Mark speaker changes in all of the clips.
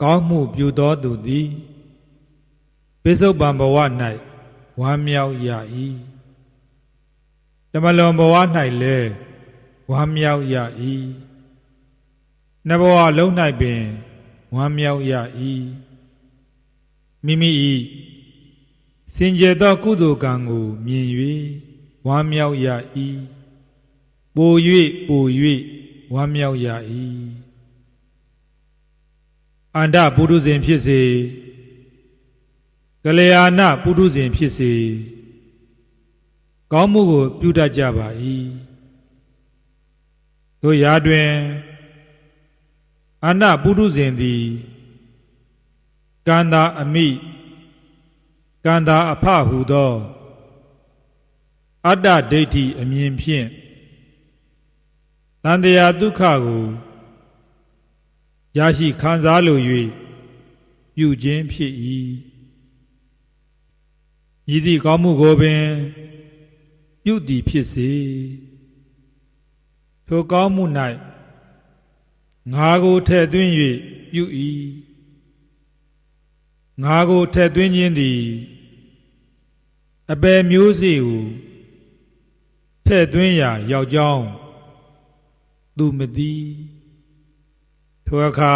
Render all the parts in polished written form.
Speaker 1: ကောင်းမှုပြုသောသူသည်ပိဿုပန်ဘဝ၌ဝမ်းမြောက်ရ၏တမလွန်ဘဝ၌လည်းဝမ်းမြောက်ရ၏နှစ်ဘဝလုံး၌ပင်ဝမ်းမြောက်ရ၏မိမိ၏စင်ကြယ်သောကုသိုလ်ကံကိုမြင်၍ဝမ်းမြောက်ရ၏ပို၍ဝမ်းမြောက်ရ၏အန္တပုရုဇဉ်ဖြစ်စေကလျာဏပုရုဇဉ်ဖြစ်စေကောင်းမှုကိုပြုတတ်ကြပါ၏တို့ရာတွင်အန္တပုရုဇဉ်သည်ကန္တာအမိကန္တာအဖဟုသောအတ္တဒိဋ္ဌိအမြင်ဖြင့်တန်တရားဒုက္ခကိုရရှိခံစားလို၍ပြုခြင်းဖြစ်၏ဤသည့်ကောင်းမှုကိုပင်ပြုသည်ဖြစ်စေထိုကောင်းမှု၌ငါကိုထည့်သွင်း၍ပြု၏ငါကိုထည့်သွင်းခြင်းသည်အပယ်မျိုးစေ့ကိုထည့်သွင်းရာရောက်ကြောင်းသူမသိထိုအခါ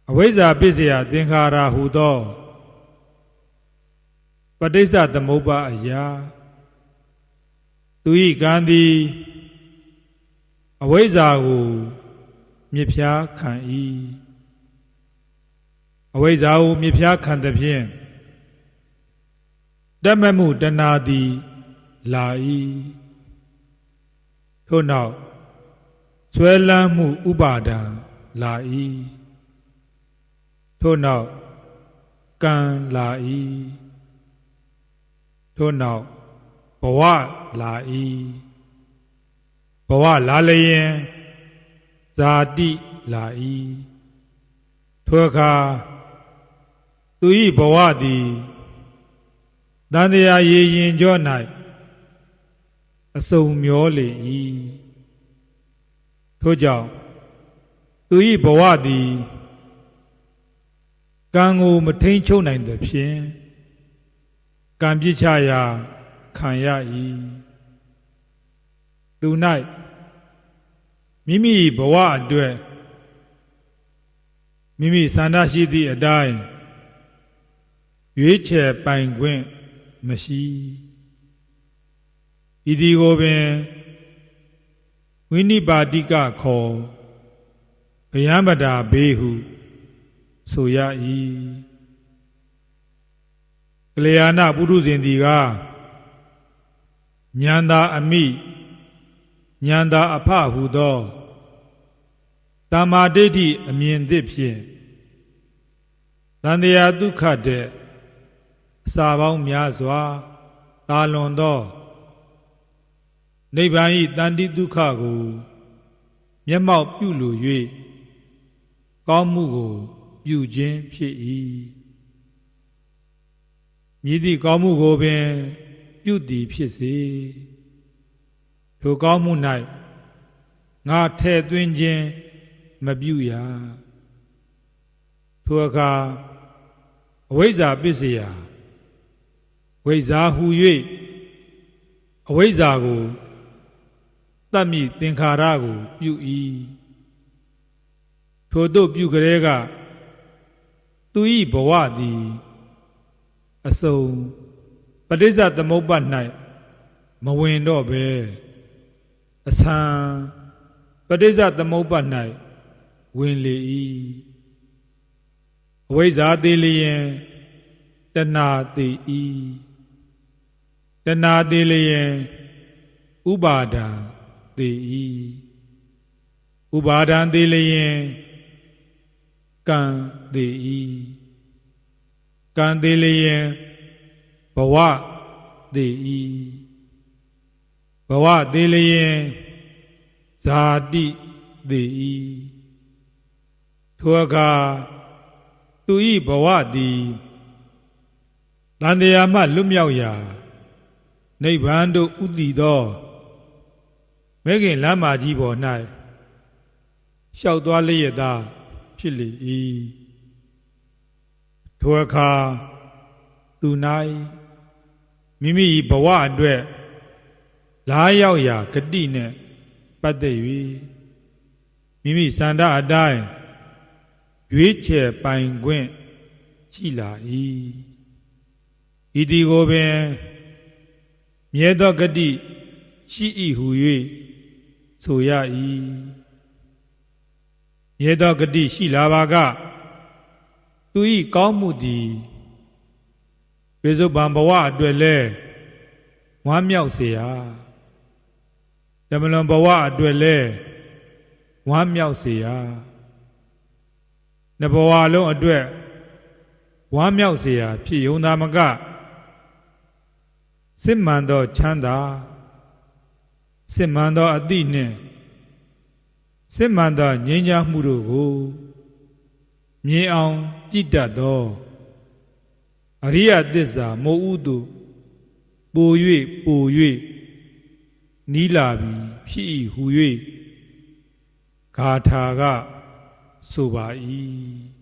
Speaker 1: အဝိဇ္ဇာပစ္စယသင်္ခါရဟူသောပဋိစ္စသမုပ္ပါအရာသူ၏ကံသည်အဝိဇ္ဇာကိုမြစ်ဖြားခံ၏အဝိဇ္ဇာကိုမြစ်ဖြားခံသဖြင့်တမမှုတဏှာသည်လာ၏ထို့နောက်ဆွဲလန်းမှုဥပါဒံလာ၏ထို့နောက်ကံလာ၏ထို့နောက်ဘဝလာ၏ဘဝလာလျင်ဇာတိလာ၏ထိုအခါသူ၏ဘဝသည်တန်တရားရေရင်ကြော၌အစုံမျောလေ၏ထို့ကြောင့်သူ၏ဘဝသည်ကံကိုမထိန်ချုပ်နိုင်သဖြင့်ကံပြစ်ချရာခံရ၏သူ၌မိမိဘဝအတွက်မိမိဆန္ဒရှိသည့်အတိုင်းရွေးချယ်ပိုင်ခွင့်မရှိဤဒီကိုပင်ဝိနိပါတိကခေါ်ဗယံပတာဘေးဟုဆိုရ၏ကလျာဏပုရုဇဉ်သည်ကဉာဏ်သာအမိဉာဏ်သာအဖဟုသောတမ္မာဒိဋ္ဌိအမြင်သည့်ဖြင့်တန်တရားဒုက္ခတဲ့အစာပေါင်းများစွာတာလွန်သောနိဗ္ဗာန်၏တန်တိဒုက္ခကိုမျက်မှောက်ပြုလို၍ကောင်းမှုကိုပြုခြင်းဖြစ်၏မြည်သည့်ကောင်းမှုကိုပင်ပြုသည်ဖြစ်စေထိုကောင်းမှု၌ငါထည့်သွင်းခြင်းမပြုရထိုအခါအဝိဇ္ဇာပစ္စယဝိဇ္ဇာဟူ၍အဝိဇ္ဇာကိုတတ်မိသင်္ခါရကိုပြု၏ထိုတို့ပြုကြဲကသူ၏ဘဝသည်အစုံပဋိစ္စသမုပ္ပါဒ်၌မဝင်တော့ဘဲအဆံပဋိစ္စသမုပ္ပါဒ်၌ဝင်လေ၏အဝိဇ္ဇာသေးလျင်တဏှာသေး၏တဏှာသေးလျင်ဥပါဒံသေး၏ဥပါဒံသေးလျင်ကံသေး၏ကံသေးလျင်ဘဝသေး၏ဘဝသေးလျင်ဇာတိသေး၏ထိုအခါသူ၏ဘဝသည်တန်တရားမှလွတ်မြောက်ရာနိဗ္ဗာန်သို့ဥတည်သောမဲခင်လမ်းမကြီးပေါ်၌လျှောက်သွားလျက်သား ဖြစ်လေ၏ထိုအခါသူ၌မိမိဘဝအတွက်လာရောက်ရာဂတိနှင့်ပတ်သက်၍မိမိစန္ဒအတိုင်းရွေးချယ်ပိုင်ခွင့်ရှိလာ၏ဤဒီကိုပင်မြဲသောဂတိရှိ၏ဟု၍ဆိုရ၏မြဲသောဂတိရှိလာပါကသူ၏ကောင်းမှုသည်ပိစုပန်ဘဝအတွက်လဲဝမ်းမြောက်เสียဓမ္မလွန်ဘဝအတွက်လဲဝမ်းမြောက်เสียနှစ်ဘဝလုံးအတွက်ဝမ်းမြောက်เสียဖြစ်ယုံသာမကစစ်မှန်သောချမ်းသာစစ်မှန်သောအသည့်နှင့်စစ်မှန်သောငြိမ်းချမ်းမှုတို့ကိုမြင်အောင်ကြည်တတ်သောအရိယသစ္စာမို့ဥသို့ပို၍နီးလာပြီဖြစ်၏ဟု၍ဂါထာကဆိုပါ၏